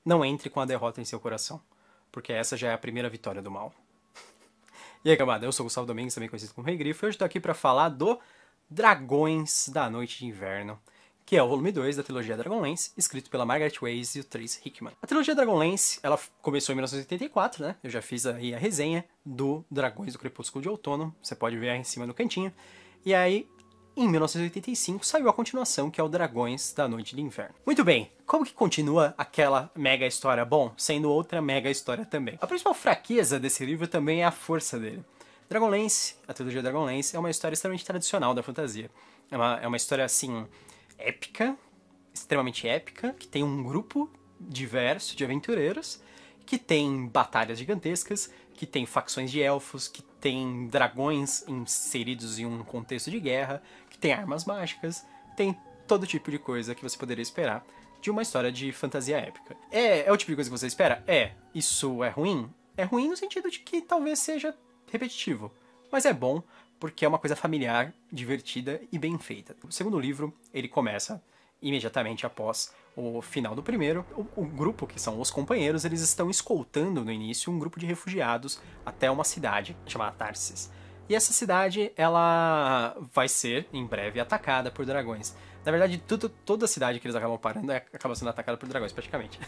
não entre com a derrota em seu coração, porque essa já é a primeira vitória do mal. E aí, camada, eu sou o Gustavo Domingues, também conhecido como Rei Grifo, e hoje tô aqui pra falar do Dragões da Noite de Inverno, que é o volume 2 da trilogia Dragonlance, escrito pela Margaret Weis e o Trace Hickman. A trilogia Dragonlance, ela começou em 1984, né? Eu já fiz aí a resenha do Dragões do Crepúsculo de Outono, você pode ver aí em cima no cantinho. E aí, em 1985, saiu a continuação, que é o Dragões da Noite de Inverno. Muito bem, como que continua aquela mega história? Bom, sendo outra mega história também. A principal fraqueza desse livro também é a força dele. Dragonlance, a trilogia Dragonlance, é uma história extremamente tradicional da fantasia. É uma história, assim, épica, extremamente épica, que tem um grupo diverso de aventureiros, que tem batalhas gigantescas, que tem facções de elfos, que tem dragões inseridos em um contexto de guerra, que tem armas mágicas, tem todo tipo de coisa que você poderia esperar de uma história de fantasia épica. É o tipo de coisa que você espera? É. Isso é ruim? É ruim no sentido de que talvez seja repetitivo, mas é bom porque é uma coisa familiar, divertida e bem feita. O segundo livro, ele começa imediatamente após o final do primeiro. O grupo, que são os companheiros, eles estão escoltando no início um grupo de refugiados até uma cidade chamada Tarsis. E essa cidade, ela vai ser, em breve, atacada por dragões. Na verdade, toda a cidade que eles acabam parando acaba sendo atacada por dragões, praticamente.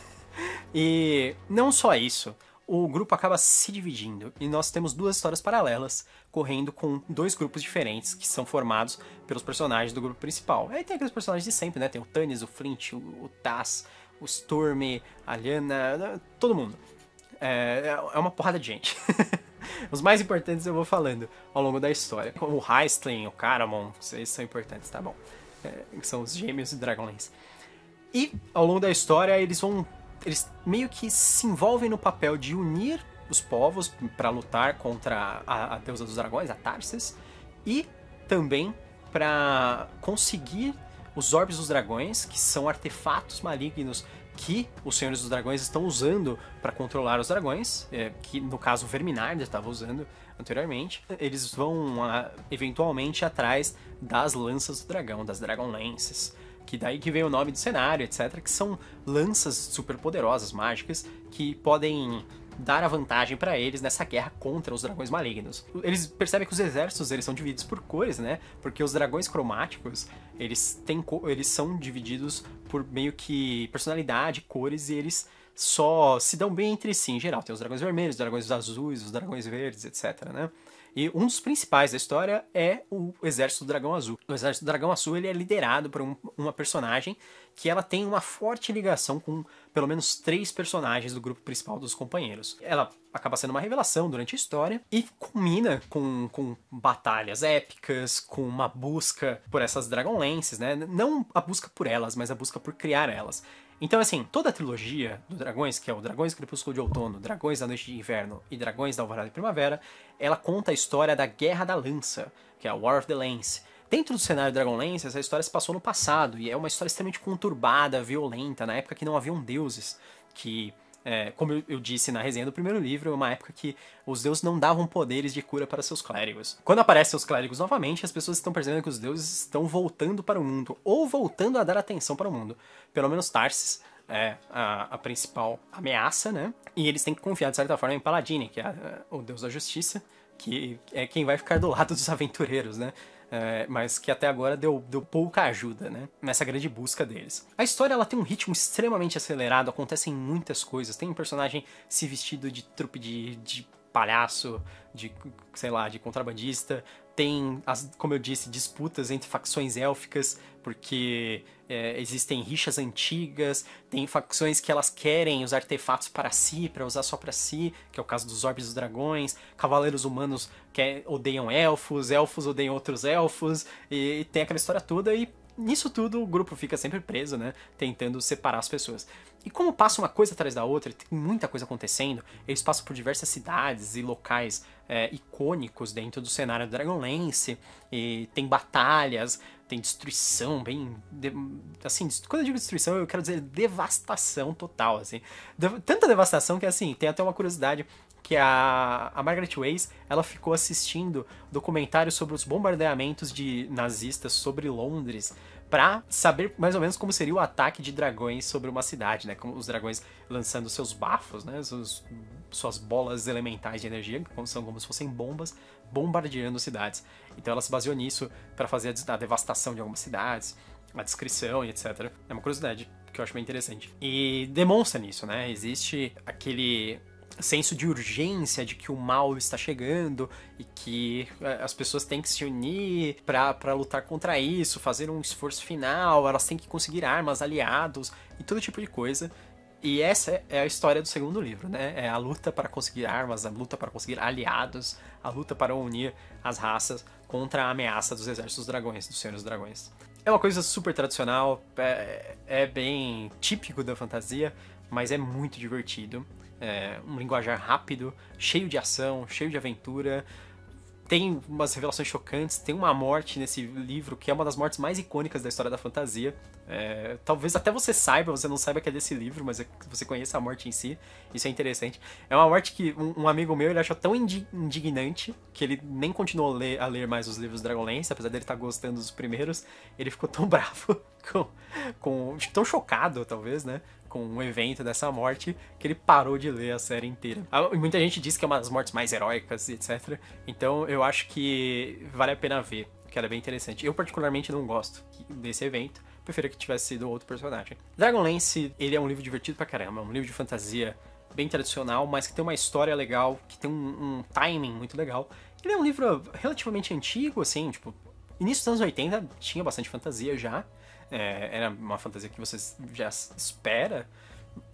E não só isso, o grupo acaba se dividindo e nós temos duas histórias paralelas correndo com dois grupos diferentes que são formados pelos personagens do grupo principal. Aí tem aqueles personagens de sempre, né? Tem o Tannis, o Flint, o Taz, o Storm, a Lyanna, todo mundo. É uma porrada de gente. Os mais importantes eu vou falando ao longo da história. O Raistlin, o Caramon, esses são importantes, tá bom? São os gêmeos de Dragonlance. E ao longo da história eles meio que se envolvem no papel de unir os povos para lutar contra a deusa dos dragões, a Tarsis, e também para conseguir os Orbes dos Dragões, que são artefatos malignos que os Senhores dos Dragões estão usando para controlar os dragões, que no caso o Verminard estava usando anteriormente. Eles vão eventualmente atrás das Lanças do Dragão, das Dragonlances, que daí que vem o nome do cenário, etc., que são lanças super poderosas, mágicas, que podem dar a vantagem para eles nessa guerra contra os dragões malignos. Eles percebem que os exércitos eles são divididos por cores, né? Porque os dragões cromáticos, eles são divididos por meio que personalidade, cores, e eles só se dão bem entre si, em geral. Tem os dragões vermelhos, os dragões azuis, os dragões verdes, etc., né? E um dos principais da história é o Exército do Dragão Azul. O Exército do Dragão Azul ele é liderado por uma personagem que ela tem uma forte ligação com pelo menos 3 personagens do grupo principal dos companheiros. Ela acaba sendo uma revelação durante a história e culmina com batalhas épicas, com uma busca por essas Dragonlances, né? Não a busca por elas, mas a busca por criar elas. Então, assim, toda a trilogia do Dragões, que é o Dragões do Crepúsculo de Outono, Dragões da Noite de Inverno e Dragões da Alvorada e Primavera, ela conta a história da Guerra da Lança, que é a War of the Lance. Dentro do cenário Dragonlance, essa história se passou no passado, e é uma história extremamente conturbada, violenta, na época que não haviam deuses, que, como eu disse na resenha do primeiro livro, é uma época que os deuses não davam poderes de cura para seus clérigos. Quando aparecem os clérigos novamente, as pessoas estão percebendo que os deuses estão voltando para o mundo, ou voltando a dar atenção para o mundo. Pelo menos Tarsis é a principal ameaça, né? E eles têm que confiar, de certa forma, em Paladine, que é o deus da justiça, que é quem vai ficar do lado dos aventureiros, né? Mas que até agora deu pouca ajuda, né? Nessa grande busca deles. A história ela tem um ritmo extremamente acelerado, acontecem muitas coisas. Tem um personagem se vestido de trupe de palhaço, sei lá, de contrabandista. Tem, como eu disse, disputas entre facções élficas, porque existem rixas antigas, tem facções que elas querem os artefatos para si, para usar só para si, que é o caso dos Orbes dos Dragões, cavaleiros humanos que odeiam elfos odeiam outros elfos, e tem aquela história toda, e nisso tudo o grupo fica sempre preso, né, tentando separar as pessoas. E como passa uma coisa atrás da outra, tem muita coisa acontecendo, eles passam por diversas cidades e locais icônicos dentro do cenário do Dragonlance, e tem batalhas, tem destruição, assim, quando eu digo destruição, eu quero dizer devastação total, assim. Tanta devastação que, assim, tem até uma curiosidade, que a Margaret Weis, ela ficou assistindo documentários sobre os bombardeamentos de nazistas sobre Londres pra saber mais ou menos como seria o ataque de dragões sobre uma cidade, né? Como os dragões lançando seus bafos, né? Suas bolas elementais de energia, que são como se fossem bombas, bombardeando cidades. Então ela se baseou nisso para fazer a devastação de algumas cidades, a descrição e etc. É uma curiosidade que eu acho bem interessante. E demonstra nisso, né? Existe aquele senso de urgência de que o mal está chegando e que as pessoas têm que se unir para lutar contra isso, fazer um esforço final, elas têm que conseguir armas, aliados e todo tipo de coisa. E essa é a história do segundo livro, né? É a luta para conseguir armas, a luta para conseguir aliados, a luta para unir as raças contra a ameaça dos exércitos dragões, dos Senhores dos Dragões. É uma coisa super tradicional, é bem típico da fantasia, mas é muito divertido. É um linguajar rápido, cheio de ação, cheio de aventura. Tem umas revelações chocantes, tem uma morte nesse livro que é uma das mortes mais icônicas da história da fantasia. Talvez até você saiba, você não saiba que é desse livro, mas você conheça a morte em si, isso é interessante. É uma morte que um amigo meu ele achou tão indignante que ele nem continuou a ler mais os livros Dragonlance, apesar dele estar gostando dos primeiros, ele ficou tão bravo, tão chocado talvez, né? Com um evento dessa morte, que ele parou de ler a série inteira. Muita gente diz que é uma das mortes mais heróicas, etc. Então eu acho que vale a pena ver, que ela é bem interessante. Eu particularmente não gosto desse evento, preferia que tivesse sido outro personagem. Dragonlance, ele é um livro divertido pra caramba, é um livro de fantasia bem tradicional, mas que tem uma história legal, que tem um timing muito legal. Ele é um livro relativamente antigo, assim, tipo, início dos anos 80 tinha bastante fantasia já, era uma fantasia que você já espera.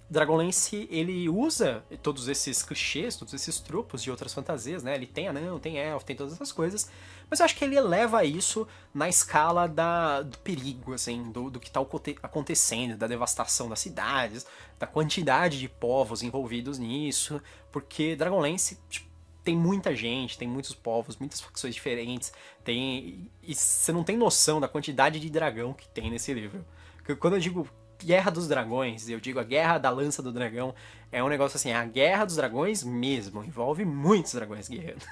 Dragonlance, ele usa todos esses clichês, todos esses tropos de outras fantasias, né? Ele tem anão, tem elfo, tem todas essas coisas, mas eu acho que ele eleva isso na escala do perigo, assim, do que tá acontecendo, da devastação das cidades, da quantidade de povos envolvidos nisso, porque Dragonlance, tipo, tem muita gente, tem muitos povos, muitas facções diferentes, e você não tem noção da quantidade de dragão que tem nesse livro. Quando eu digo Guerra dos Dragões, eu digo a Guerra da Lança do Dragão, é um negócio assim, a Guerra dos Dragões mesmo, envolve muitos dragões guerreando.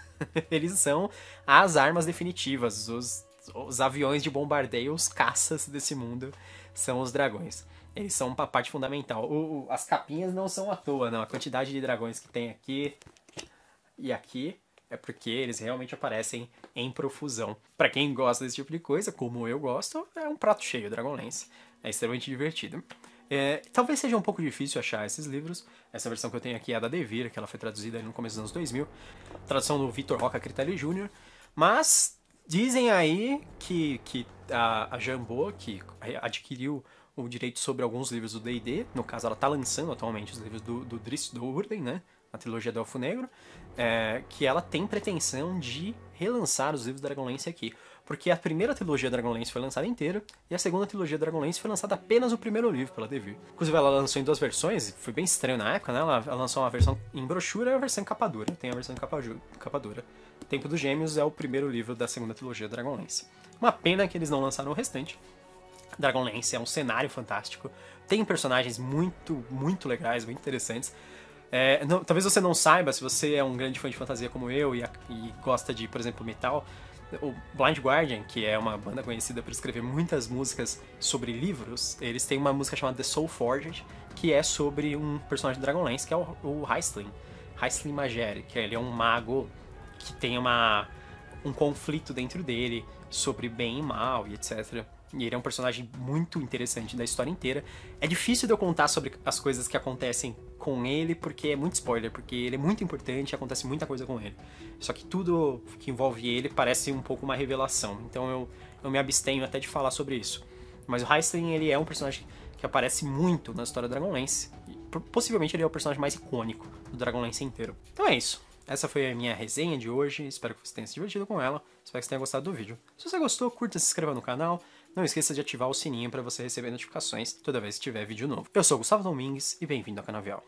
Eles são as armas definitivas, os aviões de bombardeio, os caças desse mundo são os dragões. Eles são uma parte fundamental. As capinhas não são à toa, não. A quantidade de dragões que tem aqui e aqui é porque eles realmente aparecem em profusão. Pra quem gosta desse tipo de coisa, como eu gosto, é um prato cheio, Dragonlance. É extremamente divertido. Talvez seja um pouco difícil achar esses livros. Essa versão que eu tenho aqui é a da Devir, que ela foi traduzida no começo dos anos 2000. Tradução do Vitor Roca Critelli Jr. Mas dizem aí que a Jambô, que adquiriu o direito sobre alguns livros do D&D, no caso ela está lançando atualmente os livros do Drizzt Do'Urden, né? A trilogia do Elfo Negro, que ela tem pretensão de relançar os livros da Dragonlance aqui. Porque a primeira trilogia Dragonlance foi lançada inteira, e a segunda trilogia Dragonlance foi lançada apenas o primeiro livro pela Devir. Inclusive ela lançou em duas versões, foi bem estranho na época, né? Ela lançou uma versão em brochura e a versão em capa dura. Tem a versão em capa dura. Tempo dos Gêmeos é o primeiro livro da segunda trilogia Dragonlance. Uma pena que eles não lançaram o restante. Dragonlance é um cenário fantástico, tem personagens muito, muito legais, muito interessantes. Talvez você não saiba, se você é um grande fã de fantasia como eu e gosta de, por exemplo, metal, o Blind Guardian, que é uma banda conhecida por escrever muitas músicas sobre livros, eles têm uma música chamada The Soul Forged, que é sobre um personagem de Dragonlance, que é o Raistlin Magere, que ele é um mago que tem um conflito dentro dele sobre bem e mal e etc. E ele é um personagem muito interessante da história inteira. É difícil de eu contar sobre as coisas que acontecem com ele, porque é muito spoiler, porque ele é muito importante e acontece muita coisa com ele. Só que tudo que envolve ele parece um pouco uma revelação, então eu me abstenho até de falar sobre isso. Mas o Raistlin, ele é um personagem que aparece muito na história do Dragonlance, e possivelmente ele é o personagem mais icônico do Dragonlance inteiro. Então é isso. Essa foi a minha resenha de hoje, espero que você tenha se divertido com ela, espero que você tenha gostado do vídeo. Se você gostou, curta, se inscreva no canal, não esqueça de ativar o sininho para você receber notificações toda vez que tiver vídeo novo. Eu sou o Gustavo Domingues e bem-vindo ao Canavial.